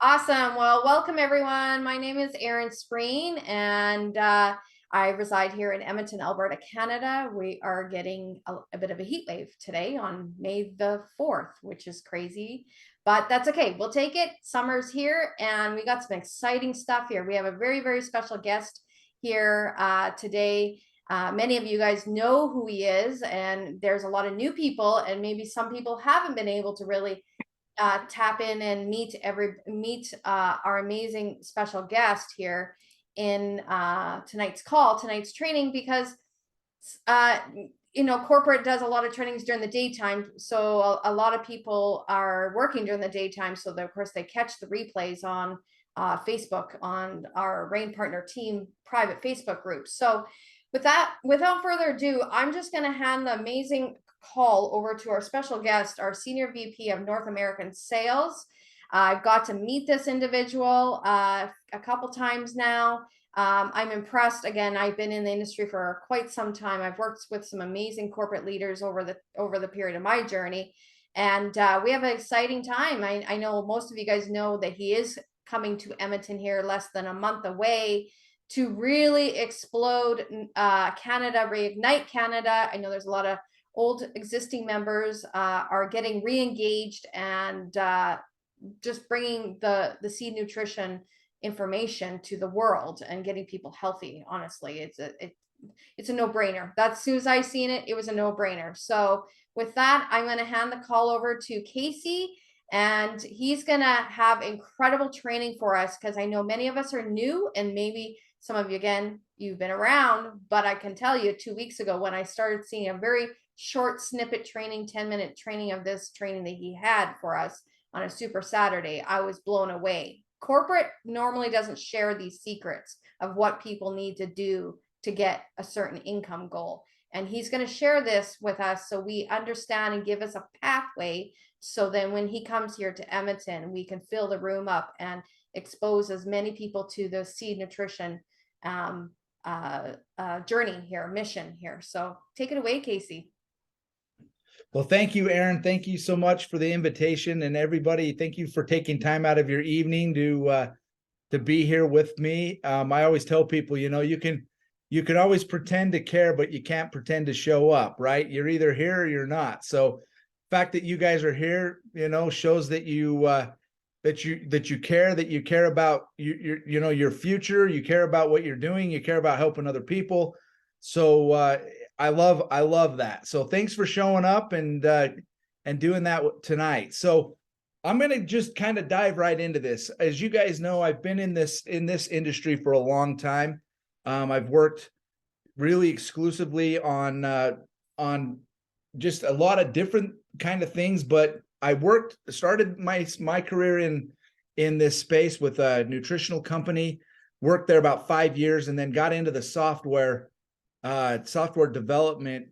Awesome. Well, welcome everyone. My name is Erin Spreen, and I reside here in Edmonton, Alberta, Canada. We are getting a bit of a heat wave today on May the 4th, which is crazy, but that's okay. We'll take it. Summer's here, and we got some exciting stuff here. We have a very, very special guest here today. Many of you guys know who he is, and there's a lot of new people, and maybe some people haven't been able to really tap in and meet our amazing special guest here in tonight's training, because corporate does a lot of trainings during the daytime, so a lot of people are working during the daytime, so of course they catch the replays on Facebook on our Rain Partner Team private Facebook group. So without further ado, I'm just going to hand the amazing call over to our special guest, our Senior VP of North American Sales. I've got to meet this individual a couple times now. I'm impressed. Again, I've been in the industry for quite some time. I've worked with some amazing corporate leaders over the period of my journey, and we have an exciting time. I know most of you guys know that he is coming to Edmonton here less than a month away to really explode Canada, reignite Canada. I know there's a lot of old existing members are getting re-engaged and just bringing the seed nutrition information to the world and getting people healthy. Honestly, it's a no-brainer. As soon as I seen it, it was a no-brainer. So with that, I'm going to hand the call over to Casey, and he's going to have incredible training for us, because I know many of us are new, and maybe some of you, again, you've been around, but I can tell you 2 weeks ago when I started seeing a very short snippet training, 10-minute training of this training that he had for us on a Super Saturday, I was blown away. Corporate normally doesn't share these secrets of what people need to do to get a certain income goal. And he's going to share this with us so we understand and give us a pathway, so then when he comes here to Edmonton, we can fill the room up and expose as many people to the seed nutrition journey here, mission here. So take it away, Casey. Well, thank you, Erin. Thank you so much for the invitation, and everybody, thank you for taking time out of your evening to be here with me. I always tell people, you can always pretend to care, but you can't pretend to show up, right? You're either here or you're not. So the fact that you guys are here, shows that you care, that you care about your future, you care about what you're doing, you care about helping other people. So I love that. So thanks for showing up and doing that tonight. So I'm going to just kind of dive right into this. As you guys know, I've been in this industry for a long time. I've worked really exclusively on just a lot of different kind of things, but I started my career in this space with a nutritional company, worked there about 5 years, and then got into the software development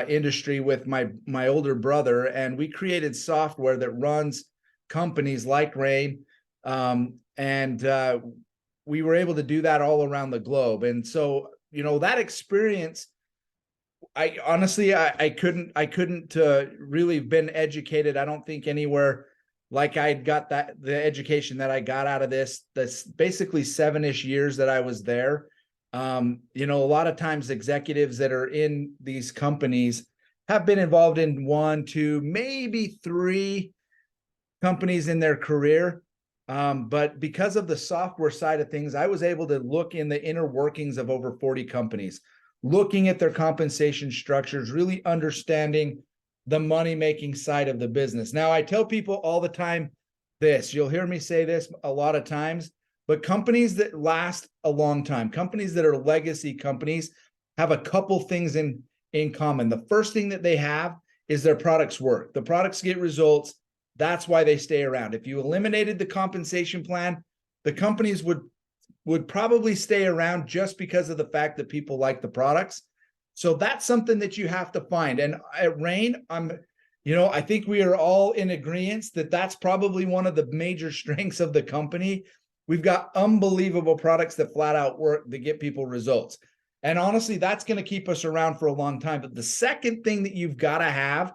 industry with my older brother, and we created software that runs companies like Rain, and we were able to do that all around the globe. And so that experience, I honestly couldn't really been educated, I don't think, anywhere like I got the education that I got out of this basically 7-ish years that I was there. A lot of times executives that are in these companies have been involved in 1, 2, maybe 3 companies in their career. But because of the software side of things, I was able to look in the inner workings of over 40 companies, looking at their compensation structures, really understanding the money-making side of the business. Now, I tell people all the time this, you'll hear me say this a lot of times, but companies that last a long time, companies that are legacy companies, have a couple things in common. The first thing that they have is their products work. The products get results. That's why they stay around. If you eliminated the compensation plan, the companies would probably stay around just because of the fact that people like the products. So that's something that you have to find. And at Rain, I think we are all in agreement that that's probably one of the major strengths of the company. We've got unbelievable products that flat out work, that get people results. And honestly, that's going to keep us around for a long time. But the second thing that you've got to have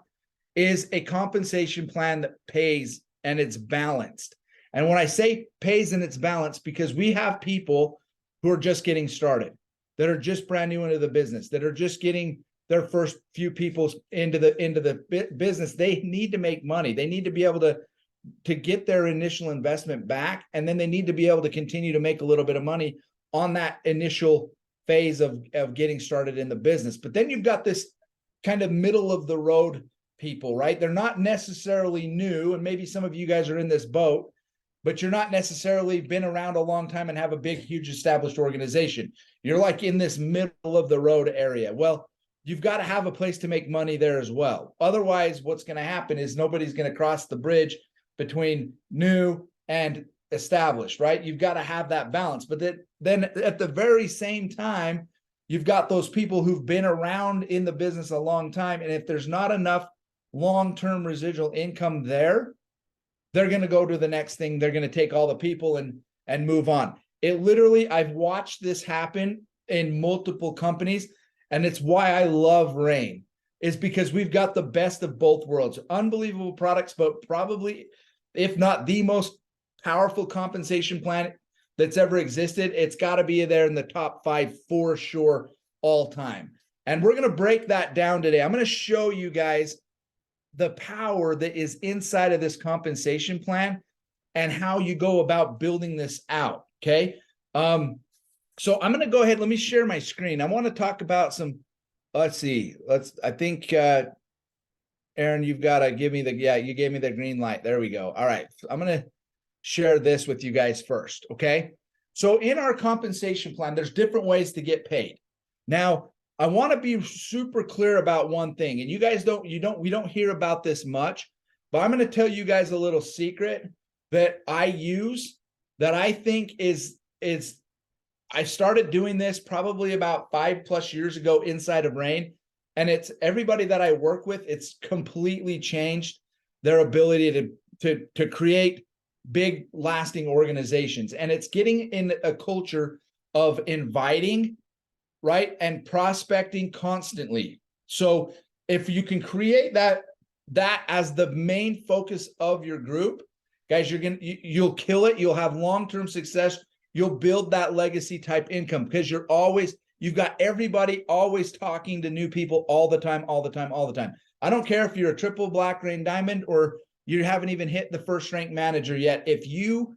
is a compensation plan that pays and it's balanced. And when I say pays in its balance, because we have people who are just getting started, that are just brand new into the business, that are just getting their first few people into the business. They need to make money. They need to be able to get their initial investment back, and then they need to be able to continue to make a little bit of money on that initial phase of getting started in the business. But then you've got this kind of middle of the road people, right? They're not necessarily new, and maybe some of you guys are in this boat, but you're not necessarily been around a long time and have a big, huge established organization. You're like in this middle of the road area. Well, you've got to have a place to make money there as well. Otherwise, what's going to happen is nobody's going to cross the bridge between new and established, right? You've got to have that balance. But then at the very same time, you've got those people who've been around in the business a long time. And if there's not enough long-term residual income there, they're going to go to the next thing. They're going to take all the people and move on. It literally, I've watched this happen in multiple companies, and it's why I love Rain, is because we've got the best of both worlds. Unbelievable products, but probably, if not the most powerful compensation plan that's ever existed. It's got to be there in the top 5 for sure all time. And we're going to break that down today. I'm going to show you guys the power that is inside of this compensation plan and how you go about building this out. Okay. So I'm going to go ahead. Let me share my screen. I want to talk about some, let's see. I think, Aaron, you've got to give me you gave me the green light. There we go. All right. I'm going to share this with you guys first. Okay. So in our compensation plan, there's different ways to get paid. Now, I want to be super clear about one thing, and you guys we don't hear about this much, but I'm going to tell you guys a little secret that I use that I think is I started doing this probably about 5+ years ago inside of Rain, and it's everybody that I work with, it's completely changed their ability to create big lasting organizations. And it's getting in a culture of inviting, right, and prospecting constantly. So if you can create that as the main focus of your group, guys, you'll kill it. You'll have long-term success. You'll build that legacy type income because you've got everybody always talking to new people all the time. I don't care if you're a triple black rain diamond or you haven't even hit the first rank manager yet. If you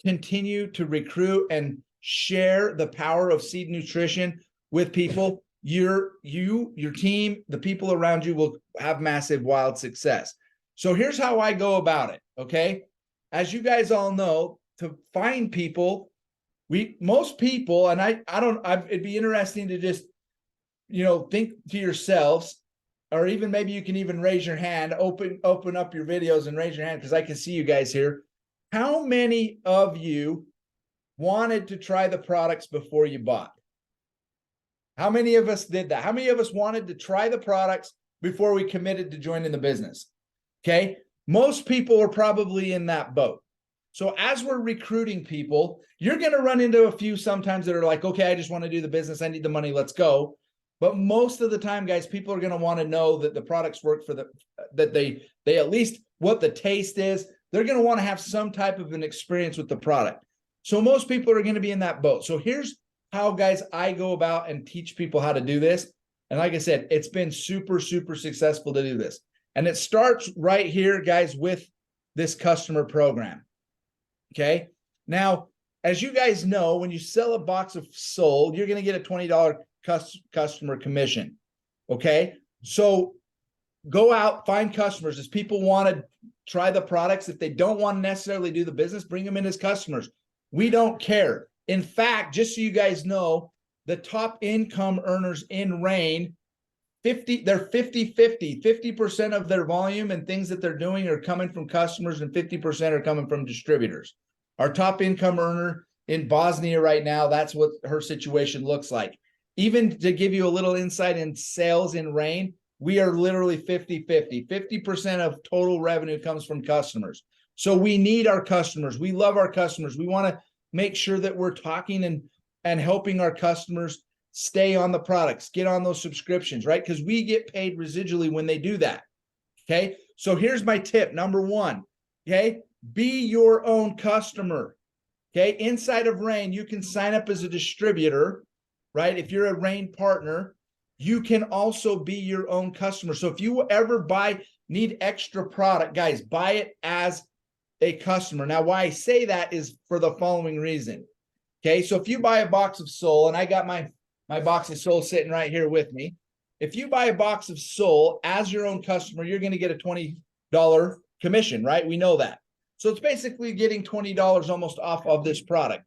continue to recruit and share the power of seed nutrition with people, your team, the people around you will have massive, wild success. So here's how I go about it. Okay. As you guys all know, to find people, most people, and it'd be interesting to just, think to yourselves, or even maybe you can even raise your hand, open up your videos and raise your hand because I can see you guys here. How many of you wanted to try the products before you bought? How many of us did that? How many of us wanted to try the products before we committed to joining the business? Okay. Most people are probably in that boat. So as we're recruiting people, you're going to run into a few sometimes that are like, okay, I just want to do the business. I need the money. Let's go. But most of the time, guys, people are going to want to know that the products work that they at least what the taste is. They're going to want to have some type of an experience with the product. So most people are going to be in that boat. So here's how, guys, I go about and teach people how to do this. And like I said, it's been super, super successful to do this. And it starts right here, guys, with this customer program. Okay. Now, as you guys know, when you sell a box of Soul, you're going to get a $20 customer commission. Okay. So go out, find customers. As people want to try the products, if they don't want to necessarily do the business, bring them in as customers. We don't care. In fact, just so you guys know, the top income earners in Rain, they're 50-50. 50% of their volume and things that they're doing are coming from customers and 50% are coming from distributors. Our top income earner in Bosnia right now, that's what her situation looks like. Even to give you a little insight in sales in Rain, we are literally 50-50. 50% of total revenue comes from customers. So we need our customers. We love our customers. We want to make sure that we're talking and helping our customers stay on the products, get on those subscriptions, right? Because we get paid residually when they do that. Okay. So here's my tip. Number one, okay, Be your own customer. Okay, inside of Rain, you can sign up as a distributor, right? If you're a Rain partner, you can also be your own customer. So if you ever need extra product, guys, buy it as a customer. Now, why I say that is for the following reason. Okay, so if you buy a box of Sol, and I got my box of Sol sitting right here with me. If you buy a box of Sol as your own customer, you're going to get a $20 commission, right? We know that. So it's basically getting $20 almost off of this product.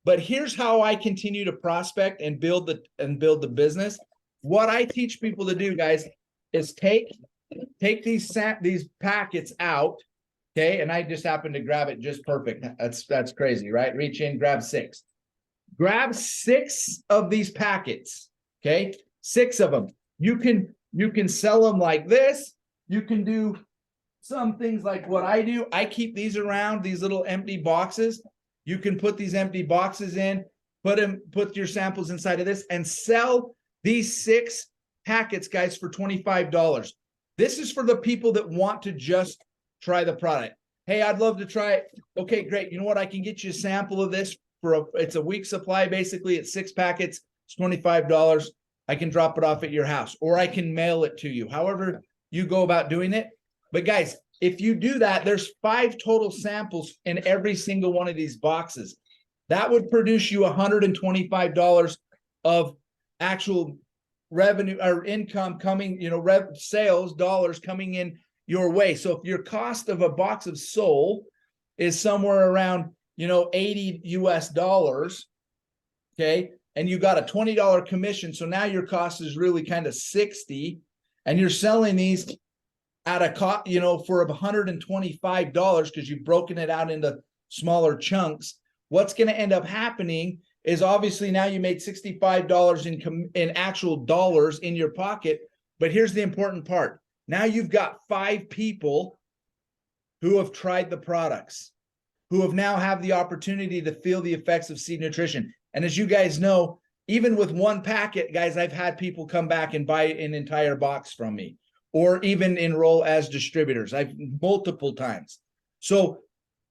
But here's how I continue to prospect and build the business. What I teach people to do, guys, is take these packets out, okay? And I just happened to grab it just perfect. That's crazy, right? Reach in, grab 6. Grab 6 of these packets, okay? 6 of them. You can sell them like this. You can do some things like what I do. I keep these around, these little empty boxes. You can put these empty boxes in, put your samples inside of this and sell these 6 packets, guys, for $25. This is for the people that want to just try the product. Hey, I'd love to try it. Okay, great. You know what? I can get you a sample of this it's a week supply. Basically, it's 6 packets. It's $25. I can drop it off at your house, or I can mail it to you. However you go about doing it. But guys, if you do that, there's 5 total samples in every single one of these boxes. That would produce you $125 of actual revenue or income coming, sales dollars coming in your way. So if your cost of a box of Sol is somewhere around, $80 US, okay, and you got a $20 commission, so now your cost is really kind of $60, and you're selling these at a cost, for $125 because you've broken it out into smaller chunks. What's going to end up happening is obviously now you made $65 in actual dollars in your pocket. But here's the important part. Now you've got 5 people who have tried the products, who have now have the opportunity to feel the effects of seed nutrition. And as you guys know, even with 1 packet, guys, I've had people come back and buy an entire box from me, or even enroll as distributors. I've multiple times. So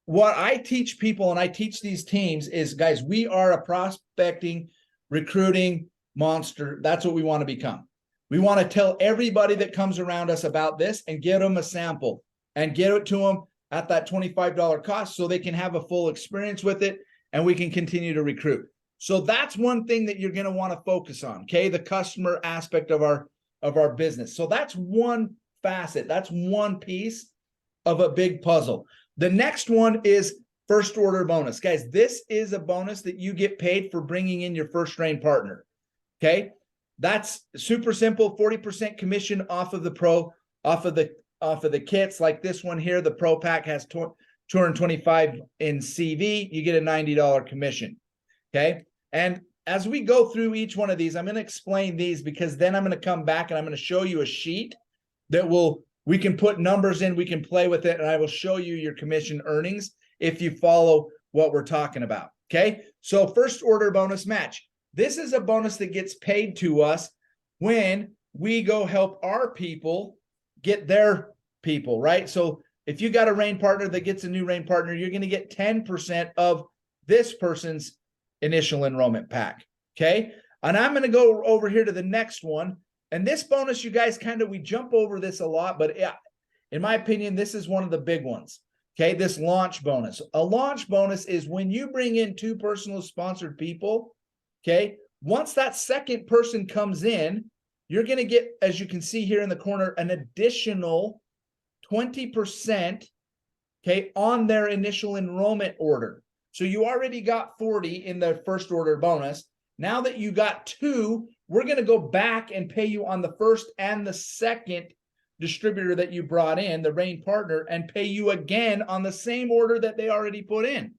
what I teach people, and I teach these teams, is, guys, we are a prospecting, recruiting monster. That's what we want to become. We want to tell everybody that comes around us about this and get them a sample and get it to them at that $25 cost so they can have a full experience with it and we can continue to recruit. So that's one thing that you're going to want to focus on, okay? The customer aspect of our business. So that's one facet. That's one piece of a big puzzle. The next one is first order bonus. Guys, this is a bonus that you get paid for bringing in your first Rain partner, okay? That's super simple, 40% commission off of the kits. Like this one here, the Pro Pack has 225 in CV. You get a $90 commission, okay? And as we go through each one of these, I'm going to explain these because then I'm going to come back and I'm going to show you a sheet that we can put numbers in, we can play with it, and I will show you your commission earnings if you follow what we're talking about, okay? So first order bonus match. This is a bonus that gets paid to us when we go help our people get their people, right? So if you got a Rain partner that gets a new Rain partner, you're going to get 10% of this person's initial enrollment pack, okay? And I'm going to go over here to the next one. And this bonus, you guys, we jump over this a lot, but in my opinion, this is one of the big ones, okay? This launch bonus. A launch bonus is when you bring in 2 personal sponsored people, okay? Once that second person comes in, you're going to get, as you can see here in the corner, an additional 20%, okay, on their initial enrollment order. So you already got 40 in the first order bonus. Now that you got 2, we're going to go back and pay you on the first and the second distributor that you brought in, the Rain partner, and pay you again on the same order that they already put in.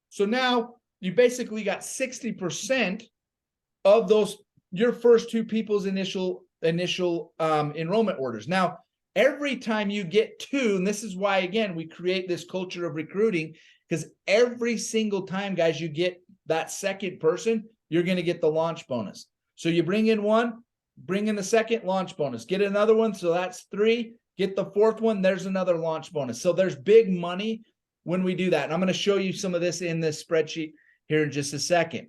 So now you basically got 60% of your first 2 people's initial enrollment orders. Now, every time you get 2, and this is why, again, we create this culture of recruiting, because every single time, guys, you get that second person, you're going to get the launch bonus. So you bring in 1, bring in the second, launch bonus. Get another one, so that's 3. Get the 4th one, there's another launch bonus. So there's big money when we do that. And I'm going to show you some of this in this spreadsheet here in just a second.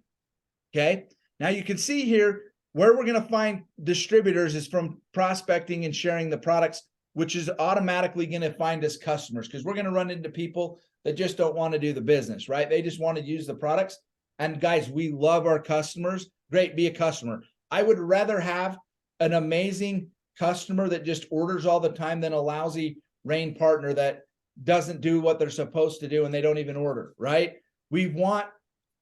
Okay. Now you can see here where we're going to find distributors is from prospecting and sharing the products, which is automatically going to find us customers, because we're going to run into people that just don't want to do the business, right? They just want to use the products. And guys, we love our customers. Great, be a customer. I would rather have an amazing customer that just orders all the time than a lousy Rain partner that doesn't do what they're supposed to do and they don't even order, right? We want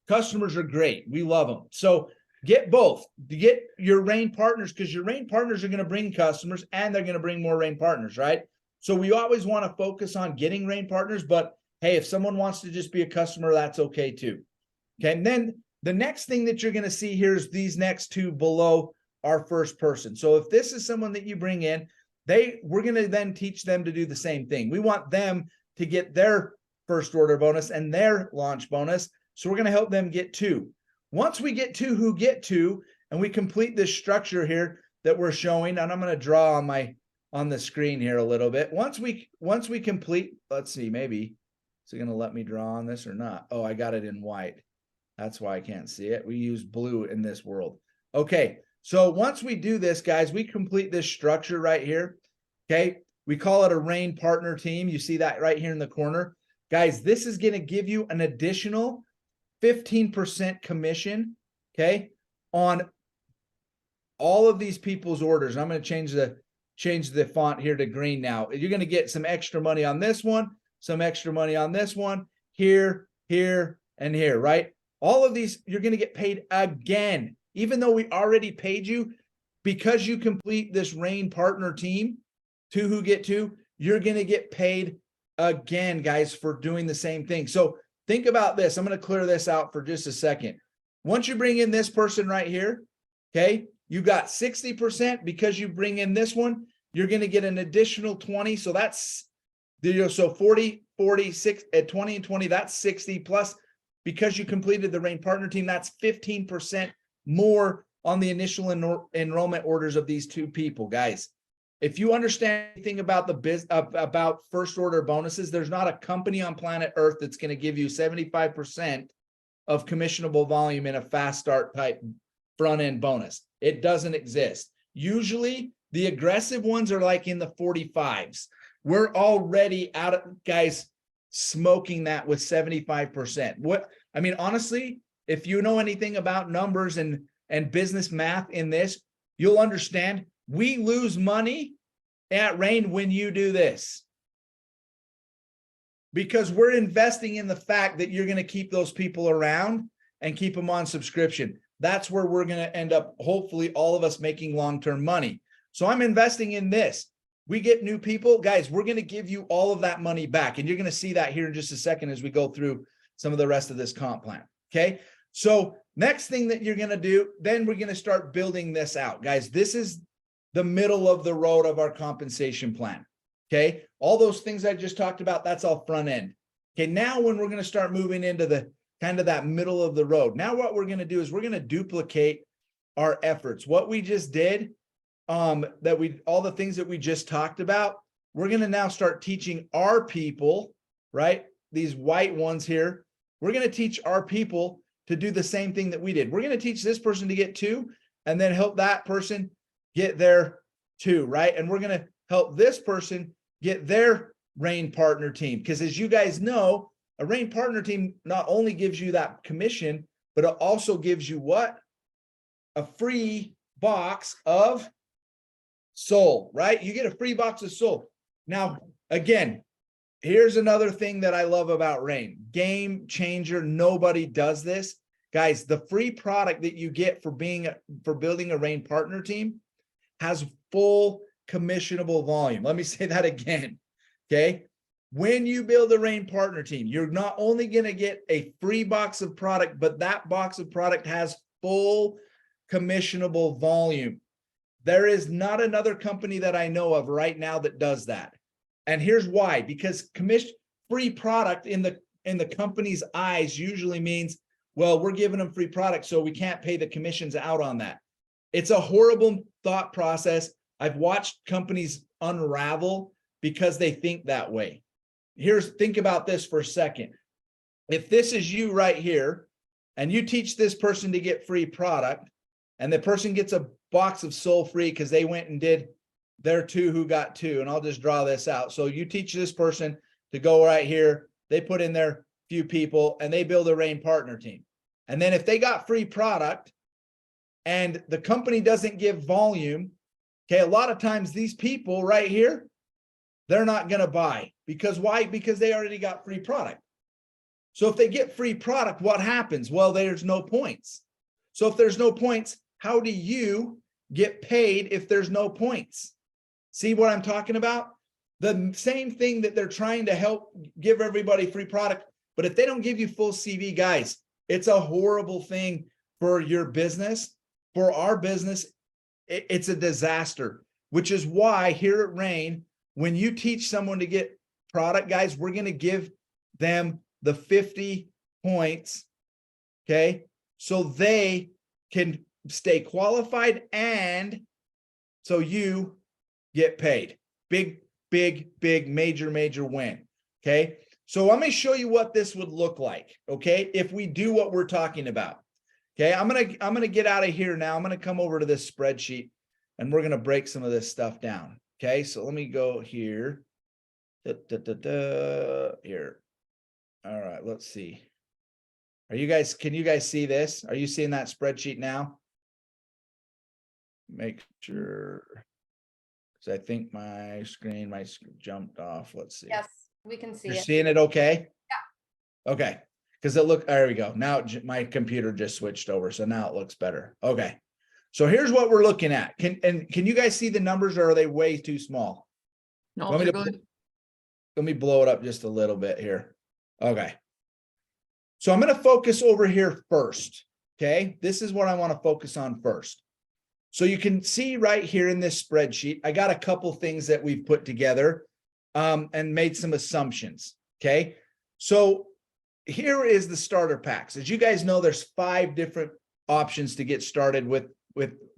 customers are great. We love them. So get both. Get your Rain partners, because your Rain partners are going to bring customers and they're going to bring more Rain partners, right? So we always want to focus on getting Rain partners, but hey, if someone wants to just be a customer, that's okay too. Okay. And then the next thing that you're going to see here is these next two below our first person. So if this is someone that you bring in, we're going to then teach them to do the same thing. We want them to get their first order bonus and their launch bonus. So we're going to help them get two. Once we get two who get two, and we complete this structure here that we're showing, and I'm going to draw on the screen here a little bit. Once we complete, let's see, maybe is it going to let me draw on this or not? Oh, I got it in white. That's why I can't see it. We use blue in this world. Okay. So once we do this, guys, we complete this structure right here. Okay. We call it a Rain partner team. You see that right here in the corner. Guys, this is going to give you an additional 15% commission, okay, on all of these people's orders. I'm going to change the font here to green now. You're going to get some extra money on this one, some extra money on this one, here, here, and here, right? All of these, you're going to get paid again, even though we already paid you. Because you complete this Rain partner team, two who get two, you're going to get paid again, guys, for doing the same thing. So think about this. I'm going to clear this out for just a second. Once you bring in this person right here, okay, you got 60%. Because you bring in this one, you're going to get an additional 20. So that's, so 40, 46 at 20 and 20, that's 60 plus. Because you completed the Rain partner team, that's 15% more on the initial enrollment orders of these two people, guys. If you understand anything about about first order bonuses, there's not a company on planet Earth that's going to give you 75% of commissionable volume in a fast start type front end bonus. It doesn't exist. Usually the aggressive ones are like in the 45s. We're already out of, guys, smoking that with 75%. I mean, honestly, if you know anything about numbers and business math in this, you'll understand we lose money at Rain when you do this, because we're investing in the fact that you're going to keep those people around and keep them on subscription. That's where we're going to end up, hopefully, all of us making long-term money. So I'm investing in this. We get new people, guys, we're going to give you all of that money back. And you're going to see that here in just a second as we go through some of the rest of this comp plan. Okay. So next thing that you're going to do, then we're going to start building this out, guys. This is the middle of the road of our compensation plan. Okay. All those things I just talked about, that's all front end. Okay. Now when we're going to start moving into the kind of that middle of the road, now what we're going to do is we're going to duplicate our efforts. What we just did, all the things that we just talked about, we're going to now start teaching our people, right? These white ones here, we're going to teach our people to do the same thing that we did. We're going to teach this person to get two and then help that person get their two, right? And we're going to help this person get their Rain partner team. Because as you guys know, a Rain partner team not only gives you that commission, but it also gives you what? A free box of Soul, right? You get a free box of Soul. Now, again, here's another thing that I love about Rain. Game changer. Nobody does this. Guys, the free product that you get for building a Rain partner team has full commissionable volume. Let me say that again. Okay. When you build a Rain partner team, you're not only going to get a free box of product, but that box of product has full commissionable volume. There is not another company that I know of right now that does that. And here's why: because free product in the company's eyes usually means, well, we're giving them free product, so we can't pay the commissions out on that. It's a horrible thought process. I've watched companies unravel because they think that way. think about this for a second. If this is you right here, and you teach this person to get free product, and the person gets a box of Soul Free because they went and did their 2 who got 2, and I'll just draw this out. So you teach this person to go right here, they put in their few people, and they build a Rain partner team. And then if they got free product and the company doesn't give volume, okay, a lot of times these people right here, they're not going to buy. Because why? Because they already got free product. So if they get free product, what happens? Well, there's no points. So if there's no points, how do you get paid if there's no points? See what I'm talking about? The same thing that they're trying to help give everybody free product. But if they don't give you full CV, guys, it's a horrible thing for your business. For our business, it's a disaster, which is why here at Rain, when you teach someone to get product, guys, we're going to give them the 50 points, okay? So they can stay qualified and so you get paid. Big, major win, okay? So let me show you what this would look like, okay? If we do what we're talking about, okay? I'm gonna get out of here now. I'm gonna come over to this spreadsheet and we're gonna break some of this stuff down, okay? So let me go here. Here. All right, let's see. Can you guys see this? Are you seeing that spreadsheet now? Make sure, because I think my screen might jumped off. Let's see. Yes, we can see You're it. seeing it okay? Yeah. Okay, because there we go. Now my computer just switched over, so now it looks better. Okay, so here's what we're looking at. Can you guys see the numbers, or are they way too small? No, they're good. Let me blow it up just a little bit here. Okay. So I'm going to focus over here first. Okay. This is what I want to focus on first. So you can see right here in this spreadsheet, I got a couple things that we've put together and made some assumptions. Okay. So here is the starter packs. As you guys know, there's 5 different options to get started with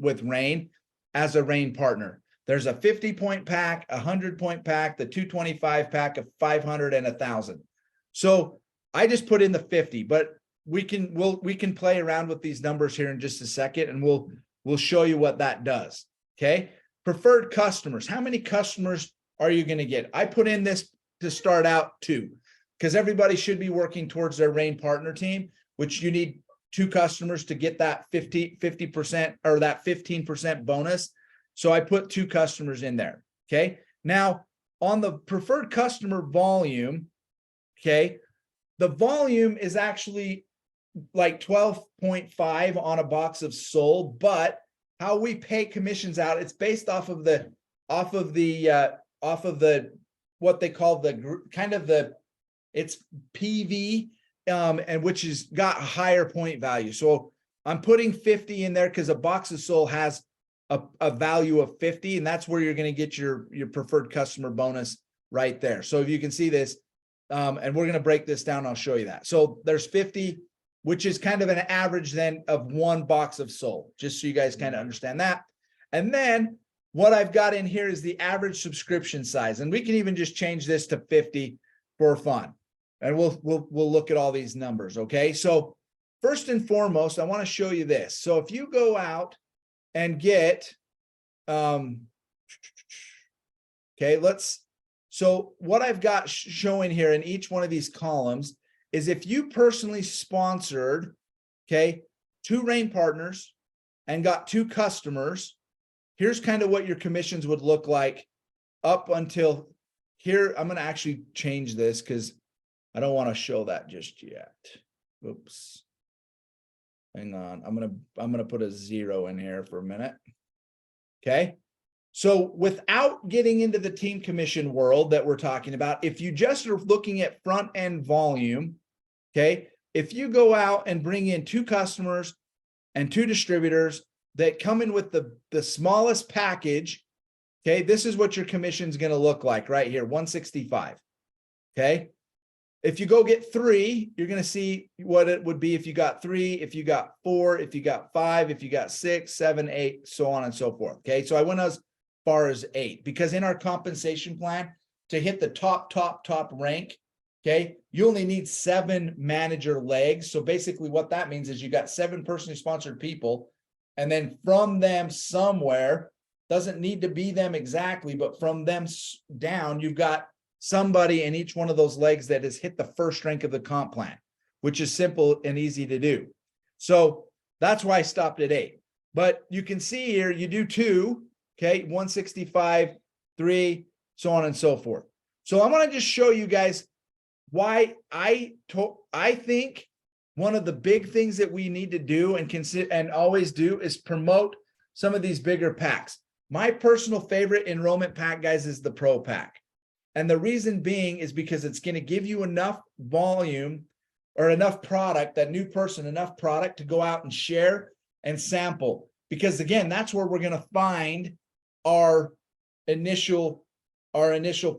Rain as a Rain partner. There's a 50-point pack, a 100-point pack, the 225 pack, of 500 and 1,000. So I just put in the 50, but we can play around with these numbers here in just a second, and we'll show you what that does. Okay. Preferred customers. How many customers are you going to get? I put in this to start out 2, because everybody should be working towards their Rain partner team, which you need 2 customers to get that 50% or that 15% bonus. So I put 2 customers in there. Okay. Now on the preferred customer volume, okay, the volume is actually like 12.5 on a box of Soul, but how we pay commissions out, it's based off of what they call it's PV, and which has got a higher point value. So I'm putting 50 in there because a box of Soul has a value of 50, and that's where you're going to get your preferred customer bonus right there. So if you can see this, and we're going to break this down, I'll show you that. So there's 50, which is kind of an average then of 1 box of Soul, just so you guys kind of understand that. And then what I've got in here is the average subscription size, and we can even just change this to 50 for fun. And we'll look at all these numbers. Okay. So first and foremost, I want to show you this. So if you go out and get, okay, so what I've got showing here in each one of these columns is if you personally sponsored, okay, 2 Rain partners and got 2 customers, here's kind of what your commissions would look like up until here. I'm going to actually change this because I don't want to show that just yet. Oops. Hang on. I'm going to put a 0 in here for a minute. Okay. So without getting into the team commission world that we're talking about, if you just are looking at front end volume, okay, if you go out and bring in 2 customers and 2 distributors that come in with the smallest package, okay, this is what your commission is going to look like right here, 165. Okay. If you go get 3, you're going to see what it would be if you got 3, if you got 4, if you got 5, if you got 6, 7, 8, so on and so forth. Okay. So I went as far as 8 because in our compensation plan, to hit the top rank, okay, you only need 7 manager legs. So basically what that means is you got 7 personally sponsored people, and then from them somewhere, doesn't need to be them exactly, but from them down, you've got somebody in each one of those legs that has hit the first rank of the comp plan, which is simple and easy to do. So that's why I stopped at 8. But you can see here, you do 2, okay, 165, 3, so on and so forth. So I want to just show you guys why I think one of the big things that we need to do and consider and always do is promote some of these bigger packs. My personal favorite enrollment pack, guys, is the Pro Pack. And the reason being is because it's going to give you enough volume or enough product, that new person, enough product to go out and share and sample. Because again, that's where we're going to find our initial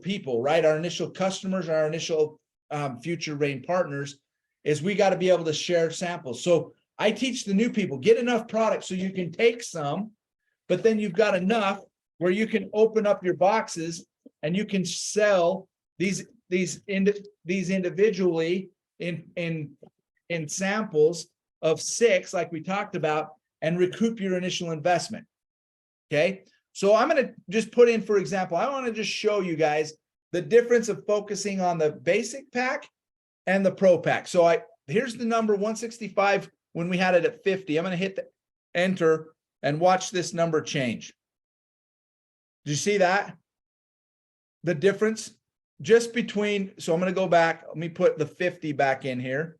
people, right? Our initial customers, our initial future RAIN partners, is we got to be able to share samples. So I teach the new people, get enough product so you can take some, but then you've got enough where you can open up your boxes and you can sell these individually in samples of 6, like we talked about, and recoup your initial investment. Okay, so I'm going to just put in, for example, I want to just show you guys the difference of focusing on the basic pack and the Pro Pack. So here's the number 165 when we had it at 50. I'm going to hit the enter and watch this number change. Do you see that? The difference just between, so I'm going to go back. Let me put the 50 back in here.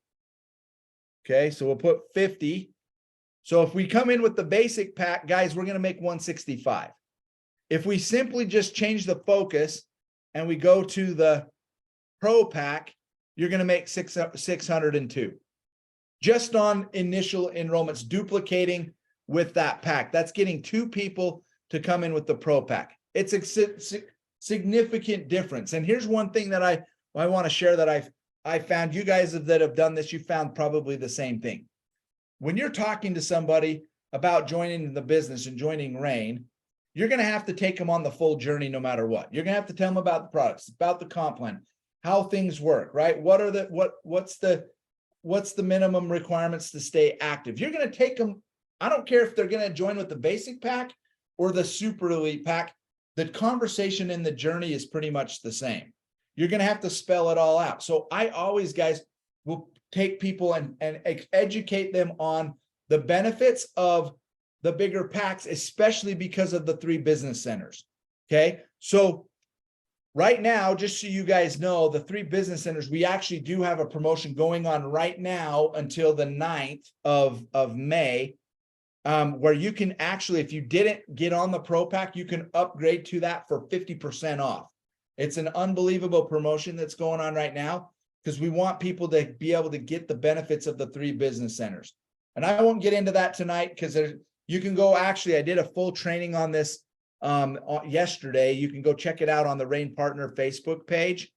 Okay, so we'll put 50. So if we come in with the basic pack, guys, we're going to make 165. If we simply just change the focus and we go to the Pro Pack, you're going to make 602 just on initial enrollments, duplicating with that pack. That's getting 2 people to come in with the Pro Pack. It's a significant difference. And here's one thing that I want to share that I found. You guys that have done this, you found probably the same thing. When you're talking to somebody about joining the business and joining RAIN, you're going to have to take them on the full journey no matter what. You're going to have to tell them about the products, about the comp plan, how things work, right? What's the minimum requirements to stay active? You're going to take them. I don't care if they're going to join with the basic pack or the super elite pack. The conversation in the journey is pretty much the same. You're going to have to spell it all out. So I always, guys, will take people and educate them on the benefits of the bigger packs, especially because of the 3 business centers. Okay. So right now, just so you guys know, the 3 business centers, we actually do have a promotion going on right now until the 9th of May, where you can actually, if you didn't get on the Pro Pack, you can upgrade to that for 50% off. It's an unbelievable promotion that's going on right now because we want people to be able to get the benefits of the 3 business centers. And I won't get into that tonight because you can go, actually, I did a full training on this yesterday. You can go check it out on the RAIN Partner Facebook page.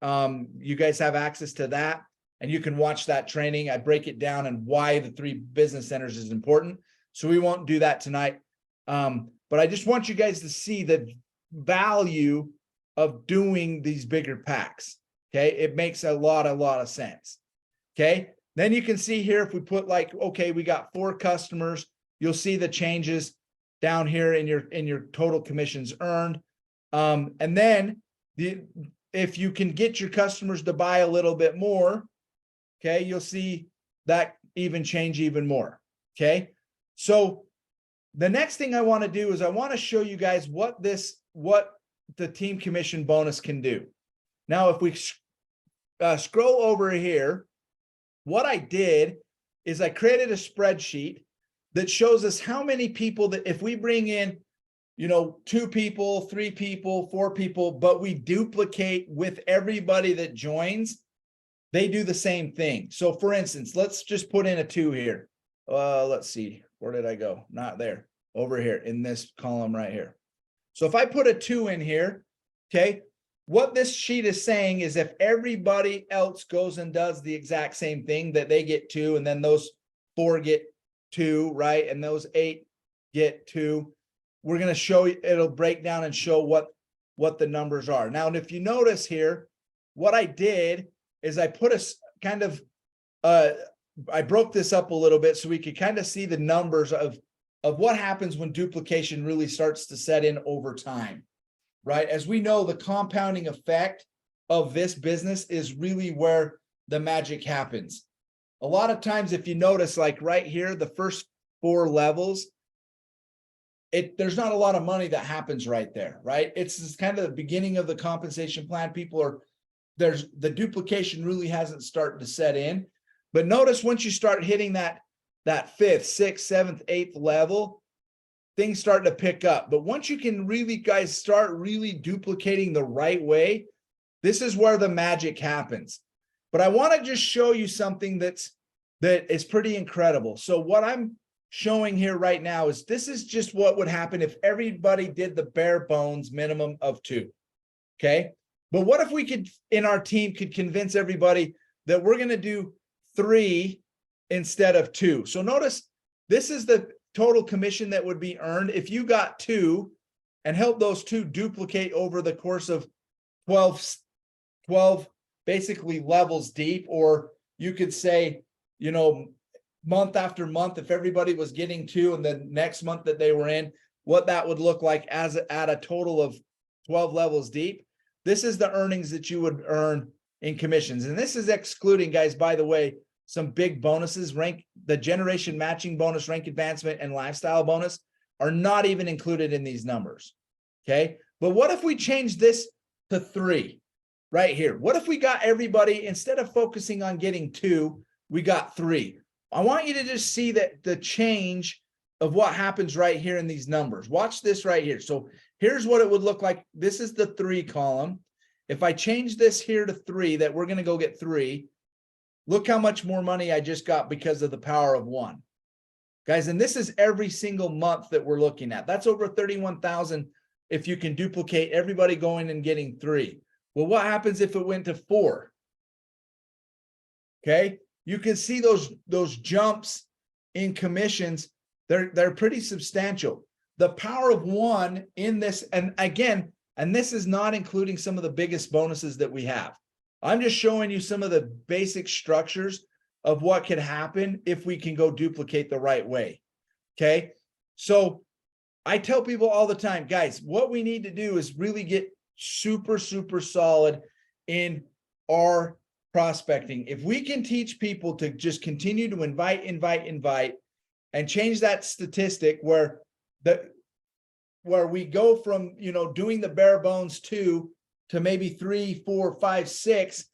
You guys have access to that and you can watch that training. I break it down and why the 3 business centers is important. So we won't do that tonight. But I just want you guys to see the value of doing these bigger packs. Okay. It makes a lot of sense. Okay. Then you can see here, if we put like, okay, we got 4 customers, you'll see the changes down here in your total commissions earned. And then if you can get your customers to buy a little bit more, okay, you'll see that even change even more. Okay. So the next thing I want to do is I want to show you guys what the team commission bonus can do. Now, if we scroll over here, what I did is I created a spreadsheet that shows us how many people that if we bring in, 2 people, 3 people, 4 people, but we duplicate with everybody that joins, they do the same thing. So for instance, let's just put in a 2 here. Let's see, where did I go? Not there, over here in this column right here. So if I put a 2 in here, okay, what this sheet is saying is if everybody else goes and does the exact same thing, that they get 2, and then those 4 get 2, right? And those 8 get 2. We're going to show you, it'll break down and show what what the numbers are. Now, and if you notice here, what I did is I put a kind of, I broke this up a little bit so we could kind of see the numbers of what happens when duplication really starts to set in over time, right? As we know, the compounding effect of this business is really where the magic happens. A lot of times, if you notice, like right here, the first 4 levels, there's not a lot of money that happens right there, right? It's kind of the beginning of the compensation plan. There's the duplication really hasn't started to set in. But notice once you start hitting that 5th, 6th, 7th, 8th level, things start to pick up. But once you can really, guys, start really duplicating the right way, this is where the magic happens. But I want to just show you something that is pretty incredible. So what I'm showing here right now is this is just what would happen if everybody did the bare bones minimum of 2. Okay. But what if we could, in our team, could convince everybody that we're going to do 3 instead of 2. So notice this is the total commission that would be earned if you got 2 and help those 2 duplicate over the course of 12 basically levels deep. Or you could say, you know, month after month, if everybody was getting 2 and the next month that they were in, what that would look like as at a total of 12 levels deep. This is the earnings that you would earn in commissions. And this is excluding, guys, by the way, some big bonuses. The generation matching bonus, rank advancement, and lifestyle bonus are not even included in these numbers. Okay. But what if we change this to 3 right here? What if we got everybody, instead of focusing on getting 2, we got 3? I want you to just see that the change of what happens right here in these numbers. Watch this right here. So here's what it would look like. This is the 3 column. If I change this here to 3, that we're going to go get 3, look how much more money I just got because of the power of 1. Guys, and this is every single month that we're looking at. That's over 31,000 if you can duplicate everybody going and getting 3. Well, what happens if it went to 4? Okay, you can see those jumps in commissions. They're pretty substantial. The power of 1 in this, and again, and this is not including some of the biggest bonuses that we have. I'm just showing you some of the basic structures of what could happen if we can go duplicate the right way. Okay, so I tell people all the time, guys, what we need to do is really get super solid in our prospecting. If we can teach people to just continue to invite, and change that statistic where we go from, you know, doing the bare bones 2 to maybe 3, 4, 5, 6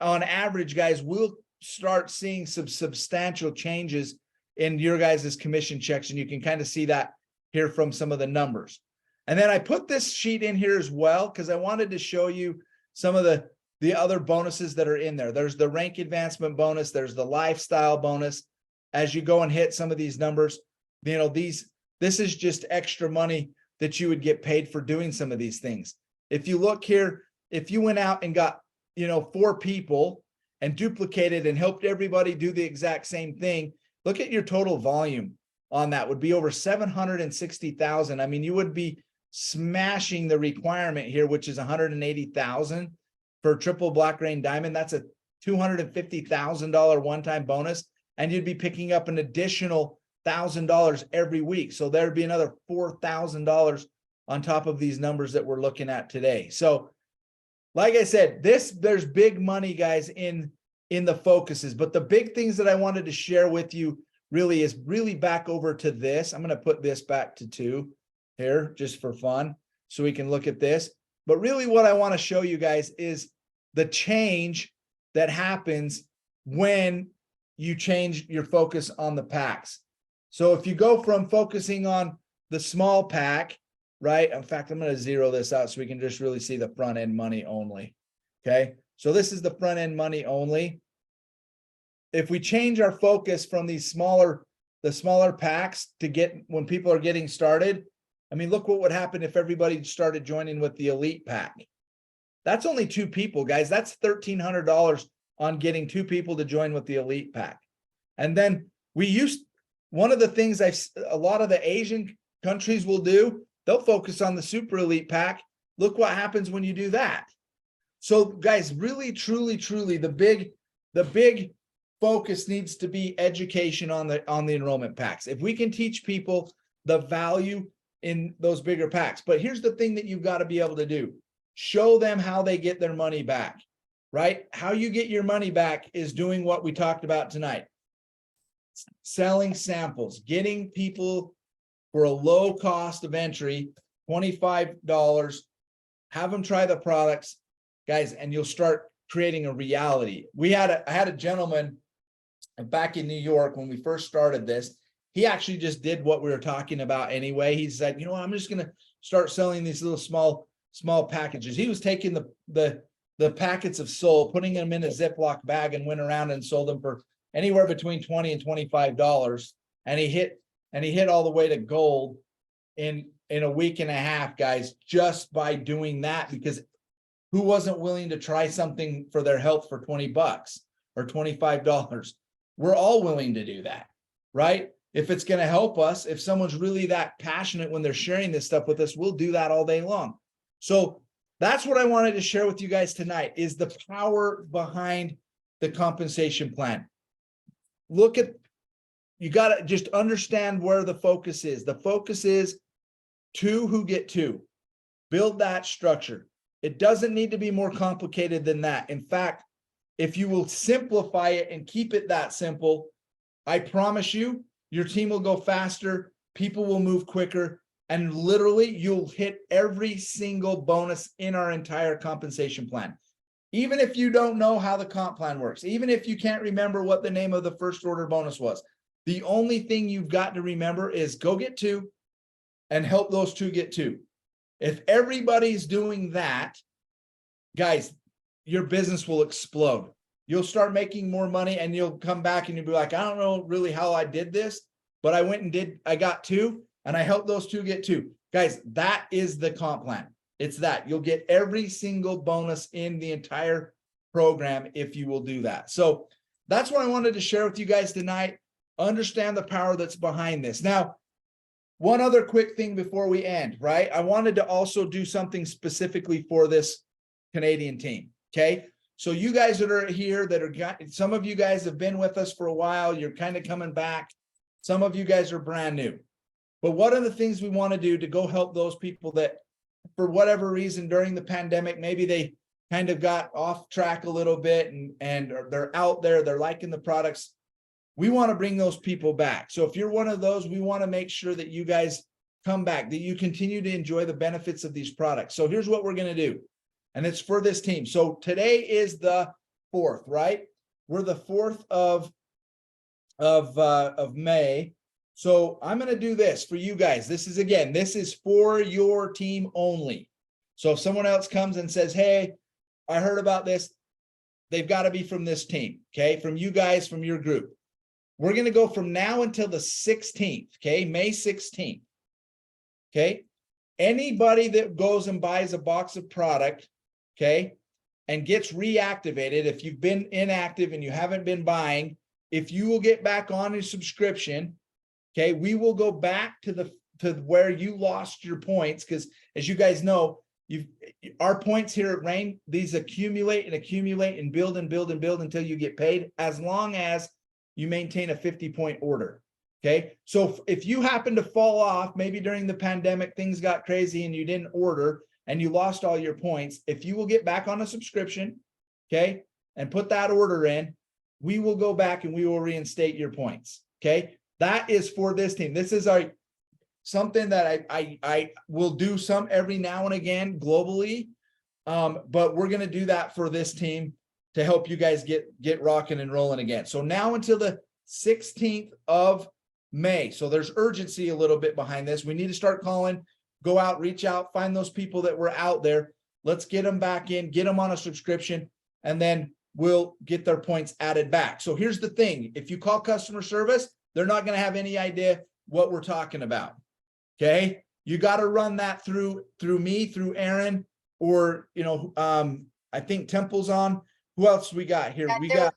on average, guys, we'll start seeing some substantial changes in your guys' commission checks. And you can kind of see that here from some of the numbers. And then I put this sheet in here as well, because I wanted to show you some of the other bonuses that are in there. There's the rank advancement bonus. There's the lifestyle bonus. As you go and hit some of these numbers, you know, this is just extra money that you would get paid for doing some of these things. If you look here, if you went out and got, you know, 4 people and duplicated and helped everybody do the exact same thing, look at your total volume on that would be over 760,000. I mean, you would be smashing the requirement here, which is 180,000 for triple black grain diamond. That's a $250,000 one-time bonus. And you'd be picking up an additional $1,000 every week. So there'd be another $4,000 on top of these numbers that we're looking at today. So like I said, there's big money, guys, in the focuses. But the big things that I wanted to share with you really is really back over to this. I'm going to put this back to 2 here just for fun so we can look at this. But really what I want to show you guys is the change that happens when you change your focus on the packs. So if you go from focusing on the small pack, right? In fact, I'm going to zero this out so we can just really see the front end money only. Okay. So this is the front end money only. If we change our focus from the smaller packs to get when people are getting started, I mean, look what would happen if everybody started joining with the elite pack. That's only 2 people, guys. That's $1,300 on getting 2 people to join with the elite pack. And then one of the things a lot of the Asian countries will do, they'll focus on the super elite pack Look what happens when you do that. So guys, really, truly, truly, the big focus needs to be education on the enrollment packs. If we can teach people the value in those bigger packs. But here's the thing that you've got to be able to do. Show them how they get their money back, right? How you get your money back is doing what we talked about tonight. Selling samples, getting people for a low cost of entry, $25, have them try the products, guys, and you'll start creating a reality. I had a gentleman back in New York when we first started this. He actually just did what we were talking about anyway. He said, you know what, I'm just going to start selling these little small packages. He was taking the packets of Sol, putting them in a Ziploc bag, and went around and sold them for anywhere between $20 and $25. And he hit all the way to gold in a week and a half, guys, just by doing that, because who wasn't willing to try something for their health for $20 or $25? We're all willing to do that, right? If it's going to help us, if someone's really that passionate when they're sharing this stuff with us, we'll do that all day long. So that's what I wanted to share with you guys tonight, is the power behind the compensation plan. You got to just understand where the focus is. The focus is two who get two. Build that structure. It doesn't need to be more complicated than that. In fact, if you will simplify it and keep it that simple, I promise you, your team will go faster, people will move quicker, and literally you'll hit every single bonus in our entire compensation plan. Even if you don't know how the comp plan works, even if you can't remember what the name of the first order bonus was, the only thing you've got to remember is go get two and help those two get two. If everybody's doing that, guys, your business will explode. You'll start making more money, and you'll come back and you'll be like, I don't know really how I did this, but I got two and I helped those two get two. Guys, that is the comp plan. It's that you'll get every single bonus in the entire program if you will do that. So that's what I wanted to share with you guys tonight. Understand the power that's behind this. Now, one other quick thing before we end, right? I wanted to also do something specifically for this Canadian team. Okay. So you guys that are here, some of you guys have been with us for a while. You're kind of coming back. Some of you guys are brand new. But one of the things we want to do to go help those people that, for whatever reason, during the pandemic, maybe they kind of got off track a little bit and they're out there, they're liking the products. We want to bring those people back. So if you're one of those, we want to make sure that you guys come back, that you continue to enjoy the benefits of these products. So here's what we're going to do. And it's for this team. So today is the 4th, right? We're the 4th of May. So I'm going to do this for you guys. This is for your team only. So if someone else comes and says, hey, I heard about this, they've got to be from this team. Okay. From you guys, from your group. We're going to go from now until the 16th. Okay. May 16th. Okay. Anybody that goes and buys a box of product, okay, and gets reactivated, if you've been inactive and you haven't been buying, if you will get back on your subscription, okay, we will go back to where you lost your points, because as you guys know, our points here at Rain, these accumulate and accumulate and build and build and build until you get paid, as long as you maintain a 50-point order. Okay, so if you happen to fall off, maybe during the pandemic, things got crazy and you didn't order and you lost all your points, if you will get back on a subscription, okay, and put that order in, we will go back and we will reinstate your points. Okay, that is for this team. This is something that I will do some every now and again globally, but we're going to do that for this team to help you guys get rocking and rolling again. So now until the 16th of May. So there's urgency a little bit behind this. We need to start calling, go out, reach out, find those people that were out there. Let's get them back in, get them on a subscription, and then we'll get their points added back. So here's the thing. If you call customer service, they're not going to have any idea what we're talking about. Okay. You got to run that through me, through Aaron, or, I think Temple's on. Who else we got here? We got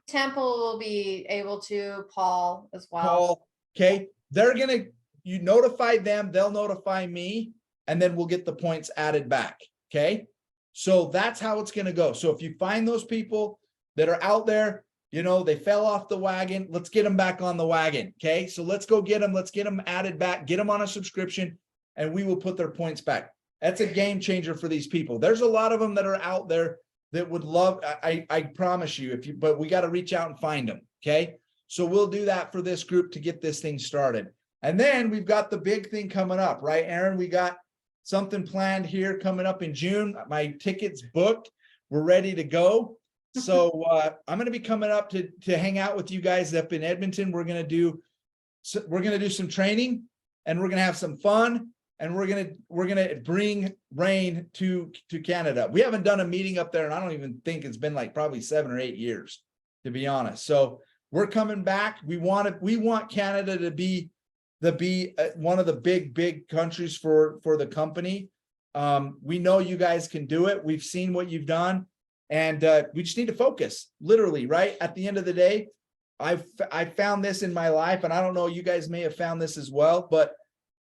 Temple will be able to, Paul as well. Paul. Okay. They're going to, you notify them, they'll notify me, and then we'll get the points added back. Okay. So that's how it's going to go. So if you find those people that are out there, you know, they fell off the wagon, let's get them back on the wagon. Okay. So let's go get them. Let's get them added back, get them on a subscription, and we will put their points back. That's a game changer for these people. There's a lot of them that are out there that would love, I promise you, but we got to reach out and find them. Okay. So we'll do that for this group to get this thing started. And then we've got the big thing coming up, right, Aaron? We got something planned here coming up in June. My ticket's booked. We're ready to go. So I'm going to be coming up to hang out with you guys up in Edmonton. We're going to do some training, and we're going to have some fun, and we're going to bring rain to Canada. We haven't done a meeting up there, and I don't even think it's been like probably 7 or 8 years, to be honest. So we're coming back. We want Canada to be one of the big countries for the company. We know you guys can do it. We've seen what you've done, and we just need to focus, literally, right? At the end of the day, I found this in my life, and I don't know, you guys may have found this as well, but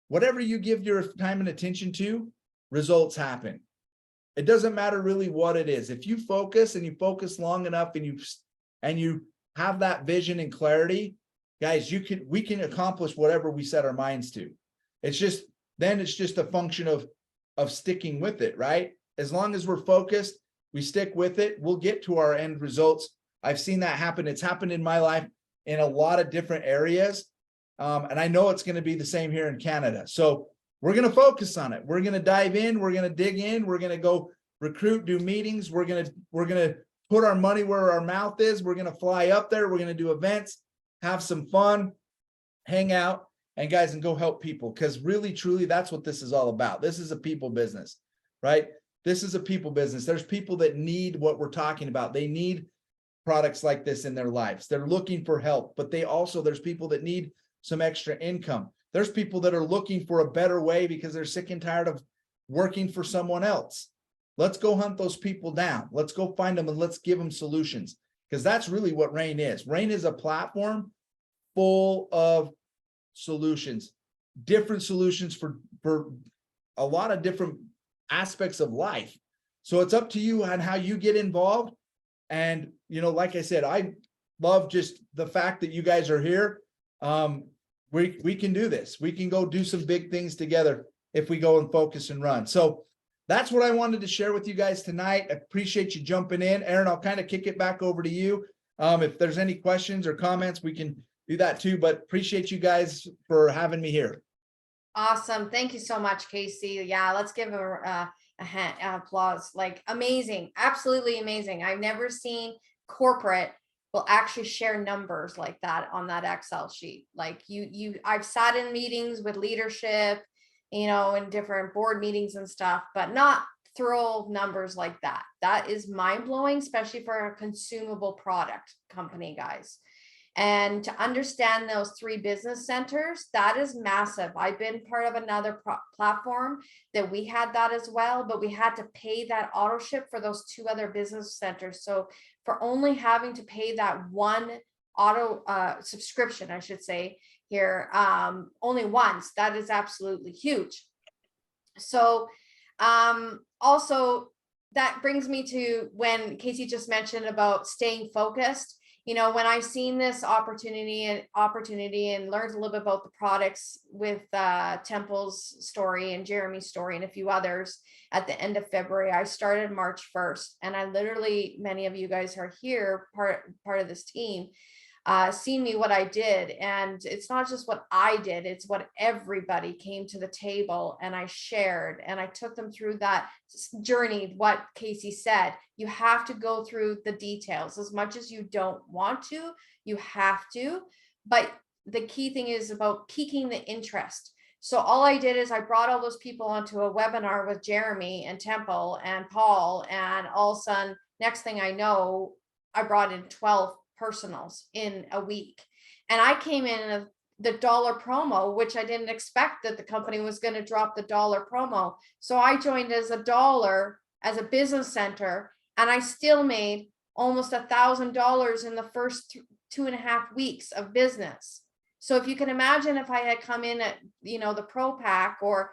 whatever you give your time and attention to, results happen. It doesn't matter really what it is. If you focus and you focus long enough and you have that vision and clarity, guys, we can accomplish whatever we set our minds to. It's just a function of sticking with it, right? As long as we're focused, we stick with it, we'll get to our end results. I've seen that happen. It's happened in my life in a lot of different areas. And I know it's going to be the same here in Canada. So we're going to focus on it. We're going to dive in. We're going to dig in. We're going to go recruit, do meetings. We're going to put our money where our mouth is. We're going to fly up there. We're going to do events, have some fun, hang out, and guys, and go help people. Because really, truly, that's what this is all about. This is a people business, right? This is a people business. There's people that need what we're talking about. They need products like this in their lives. They're looking for help, but there's people that need some extra income. There's people that are looking for a better way because they're sick and tired of working for someone else. Let's go hunt those people down. Let's go find them and let's give them solutions, because that's really what RAIN is. RAIN is a platform full of solutions, different solutions for a lot of different aspects of life. So it's up to you on how you get involved. And, you know, like I said, I love just the fact that you guys are here. We can do this. We can go do some big things together if we go and focus and run. So that's what I wanted to share with you guys tonight. I appreciate you jumping in. Aaron, I'll kind of kick it back over to you. If there's any questions or comments, we can do that too, but appreciate you guys for having me here. Awesome. Thank you so much, Casey. Yeah, let's give a hand, applause. Like, amazing. Absolutely amazing. I've never seen corporate will actually share numbers like that on that Excel sheet. Like I've sat in meetings with leadership, you know, in different board meetings and stuff, but not throw numbers like that. That is mind blowing, especially for a consumable product company, guys. And to understand those 3 business centers, that is massive. I've been part of another platform that we had that as well, but we had to pay that auto ship for those 2 other business centers. So for only having to pay that one auto subscription, I should say here, only once, that is absolutely huge. So also that brings me to when Casey just mentioned about staying focused. You know, when I've seen this opportunity and learned a little bit about the products with Temple's story and Jeremy's story and a few others at the end of February, I started March 1st. And I literally, many of you guys are here, part of this team, seen me what I did. And it's not just what I did, it's what everybody came to the table and I shared and I took them through that journey. What Casey said, you have to go through the details as much as you don't want to, you have to, but the key thing is about piquing the interest. So all I did is I brought all those people onto a webinar with Jeremy and Temple and Paul, and all of a sudden, next thing I know, I brought in 12 personals in a week. And I came in the $1 promo, which I didn't expect that the company was going to drop the $1 promo. So I joined as $1 as a business center, and I still made almost $1,000 in the first 2.5 weeks of business. So if you can imagine if I had come in at, you know, the pro pack or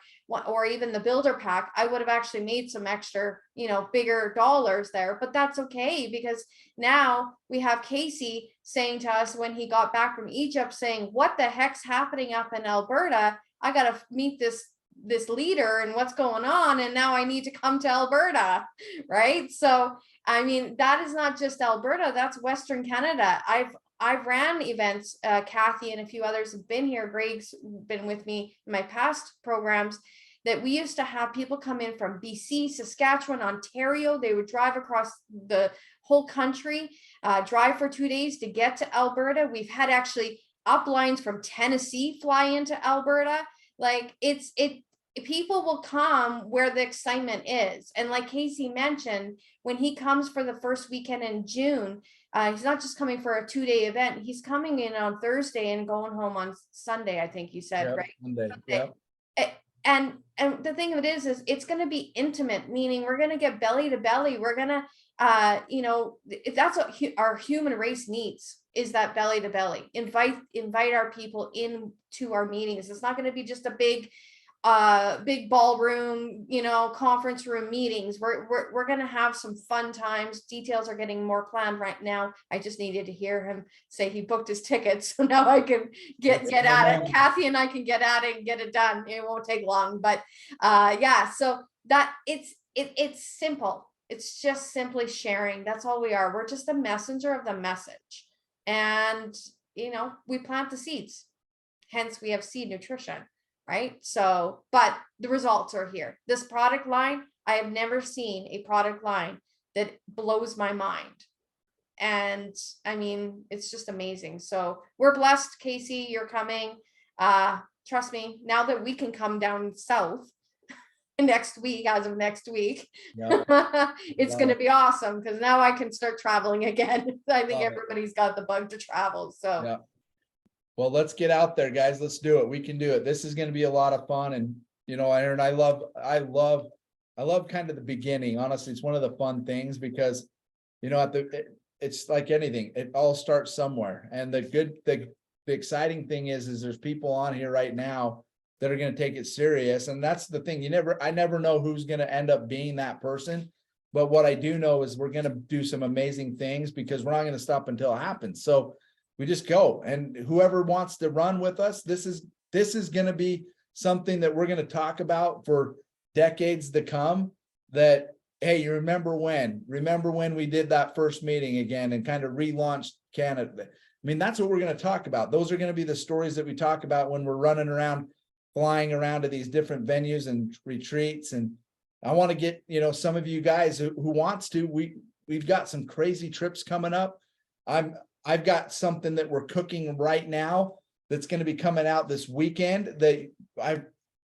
even the builder pack, I would have actually made some extra, you know, bigger dollars there, but that's okay, because now we have Casey saying to us when he got back from Egypt, saying, what the heck's happening up in Alberta? I got to meet this leader and what's going on. And now I need to come to Alberta. Right. So, I mean, that is not just Alberta, that's Western Canada. I've ran events, Kathy and a few others have been here. Greg's been with me in my past programs, that we used to have people come in from BC, Saskatchewan, Ontario. They would drive across the whole country, drive for 2 days to get to Alberta. We've had actually uplines from Tennessee fly into Alberta. Like people will come where the excitement is. And like Casey mentioned, when he comes for the first weekend in June, he's not just coming for a 2-day event. He's coming in on Thursday and going home on Sunday, I think you said, Yep, right? Monday. Sunday. Yep. And the thing of it is it's going to be intimate, meaning we're going to get belly to belly. We're going to, you know, that's what our human race needs, is that belly to belly. Invite our people into our meetings. It's not going to be just a big ballroom, you know, conference room meetings. We're going to have some fun times. Details are getting more planned right now. I just needed to hear him say he booked his tickets, so now I can get at it. Kathy and I can get at it and get it done. It won't take long, but yeah, so that it's simple. It's just simply sharing. That's all we are. We're just the messenger of the message, and you know, we plant the seeds, hence we have seed nutrition. Right. So, but the results are here. This product line, I have never seen a product line that blows my mind. And I mean, it's just amazing. So we're blessed, Casey, you're coming. Trust me, now that we can come down south next week, as of next week, Yep. it's going to be awesome, because now I can start traveling again. I think Love it. everybody's got the bug to travel. So Yeah. Well, let's get out there, guys. Let's do it. We can do it. This is going to be a lot of fun. And, you know, Aaron, I love kind of the beginning. Honestly, it's one of the fun things, because, you know, it's like anything, it all starts somewhere. And the exciting thing is there's people on here right now that are going to take it serious. And that's the thing. I never know who's going to end up being that person. But what I do know is we're going to do some amazing things, because we're not going to stop until it happens. So we just go, and whoever wants to run with us, this is going to be something that we're going to talk about for decades to come. That, hey, you remember when we did that first meeting again and kind of relaunched Canada. I mean, that's what we're going to talk about. Those are going to be the stories that we talk about when we're running around, flying around to these different venues and retreats. And I want to get, you know, some of you guys who wants to, we've got some crazy trips coming up. I've got something that we're cooking right now that's going to be coming out this weekend that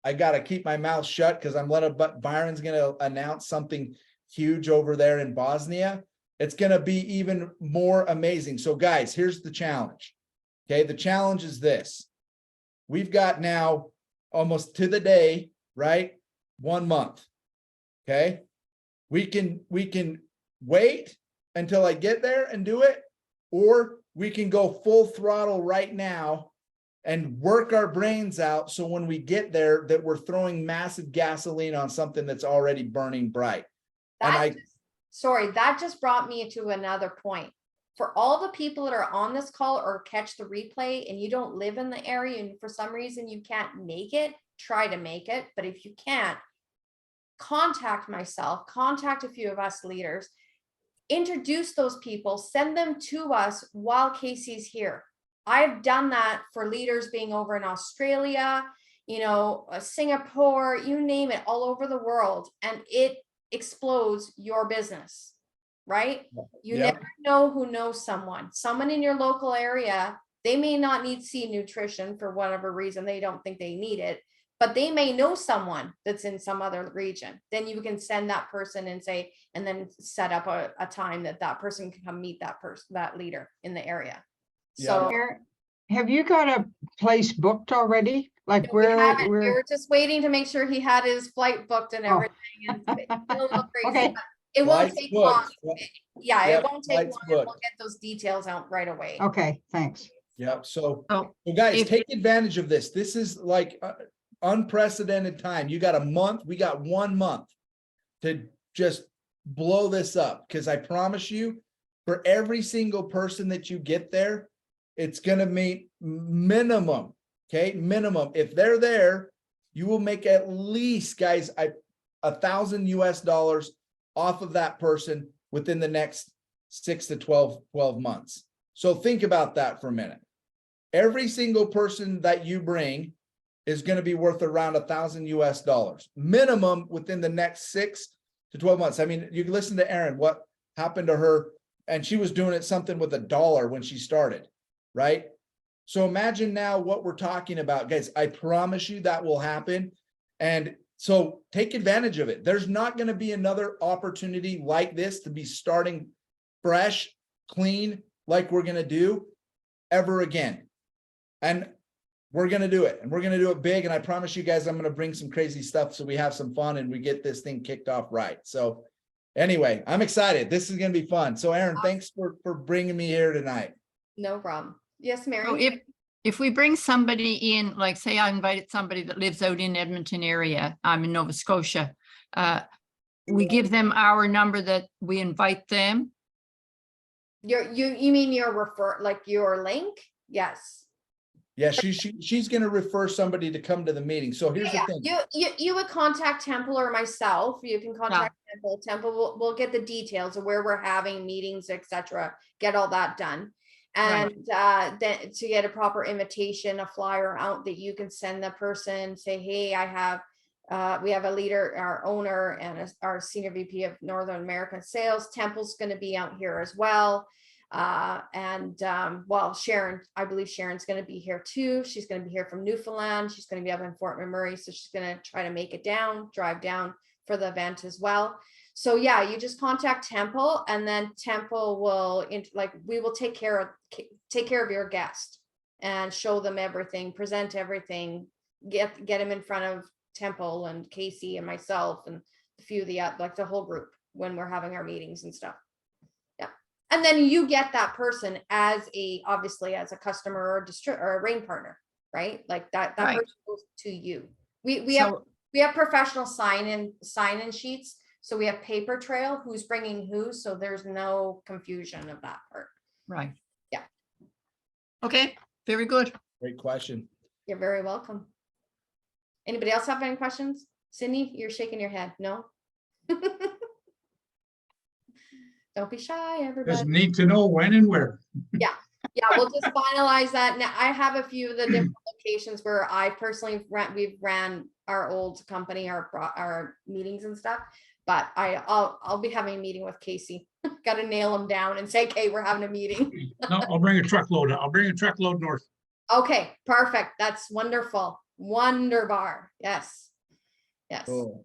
I got to keep my mouth shut, because but Byron's going to announce something huge over there in Bosnia. It's going to be even more amazing. So guys, here's the challenge. Okay. The challenge is this. We've got now almost to the day, right? 1 month. Okay. We can wait until I get there and do it, or we can go full throttle right now and work our brains out, so when we get there that we're throwing massive gasoline on something that's already burning bright. that just brought me to another point. For all the people that are on this call or catch the replay and you don't live in the area and for some reason you can't make it, try to make it. But if you can't, contact myself, contact a few of us leaders, introduce those people, send them to us while Casey's here. I've done that for leaders being over in Australia, you know, Singapore, you name it, all over the world, and it explodes your business, right? You Yep. never know who knows someone in your local area. They may not need seed nutrition for whatever reason, they don't think they need it, but they may know someone that's in some other region. Then you can send that person and say, and then set up a time that person can come meet that leader in the area. So have you got a place booked already? Like we were just waiting to make sure he had his flight booked and everything. Okay. It won't take long. Yeah, Yep, it won't take long. booked. We'll get those details out right away. Okay, thanks. Yep. So, So guys, if- take advantage of this. This is like unprecedented time. You got a month. We got 1 month to just blow this up. Because I promise you, for every single person that you get there, it's going to make minimum. Okay, minimum. If they're there, you will make at least, guys, $1,000 US off of that person within the next 6 to 12 months. So think about that for a minute. Every single person that you bring is going to be worth around $1,000 US minimum within the next 6 to 12 months. I mean, you can listen to Erin, what happened to her, and she was doing it something with $1 when she started, right? So imagine now what we're talking about, guys. I promise you that will happen. And so take advantage of it. There's not going to be another opportunity like this to be starting fresh, clean, like we're going to do ever again. And we're going to do it, and we're going to do it big. And I promise you guys, I'm going to bring some crazy stuff so we have some fun and we get this thing kicked off right. So anyway, I'm excited. This is going to be fun. So Erin, thanks for bringing me here tonight. No problem. Yes, Mary. So if we bring somebody in, like say I invited somebody that lives out in Edmonton area, I'm in Nova Scotia, we give them our number that we invite them. You mean your link? Yes. Yeah, she's going to refer somebody to come to the meeting. So here's the thing. You would contact Temple or myself. You can contact Temple. Temple will get the details of where we're having meetings, etc. Get all that done. And then to get a proper invitation, a flyer out that you can send the person, say, hey, we have a leader, our owner, and our senior VP of Northern American sales. Temple's going to be out here as well. Well, Sharon, I believe Sharon's going to be here too. She's going to be here from Newfoundland. She's going to be up in Fort McMurray. So she's going to try to make it drive down for the event as well. So yeah, you just contact Temple, and then Temple will we will take care of your guest and show them everything, present everything, get them in front of Temple and Casey and myself and a few of the the whole group when we're having our meetings and stuff. Yeah, and then you get that person obviously as a customer or a rain partner, right? Like that person goes to you. We have professional sign-in sheets. So we have paper trail, who's bringing who, so there's no confusion of that part. Right. Yeah. Okay, very good. Great question. You're very welcome. Anybody else have any questions? Sydney, you're shaking your head. No? Don't be shy, everybody. Just need to know when and where. Yeah, we'll just finalize that. Now, I have a few of the different locations where I personally we've ran our old company, our meetings and stuff. But I'll be having a meeting with Casey. Got to nail him down and say, okay, we're having a meeting. No, I'll bring a truckload. I'll bring a truckload north. Okay, perfect. That's wonderful. Wonderbar. Yes. Cool.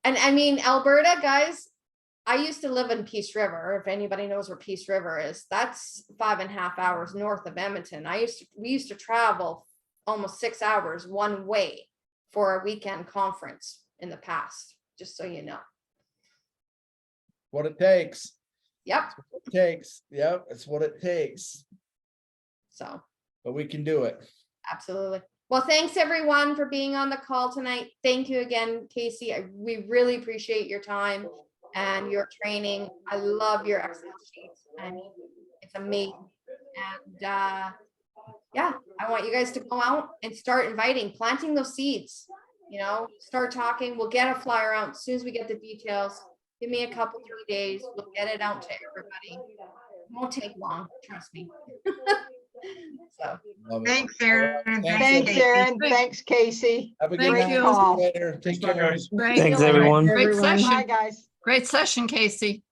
And I mean, Alberta, guys, I used to live in Peace River. If anybody knows where Peace River is, that's 5.5 hours north of Edmonton. We used to travel almost 6 hours one way for a weekend conference in the past. Just so you know. What it takes. Yep. That's what it takes. Yep. It's what it takes. So. But we can do it. Absolutely. Well, thanks everyone for being on the call tonight. Thank you again, Casey. We really appreciate your time and your training. I love your Excel sheets. I mean, it's amazing. And yeah, I want you guys to go out and start planting those seeds. Start talking. We'll get a flyer out as soon as we get the details. Give me a couple, 3 days. We'll get it out to everybody. It won't take long, trust me. So Thanks, Erin. Thanks, Thanks, Erin. Thanks, Casey. Have a good Thank night. you. See you later. Take Bye, care. guys. Great. Thanks, everyone. Great Bye, session. guys. Great session, Casey.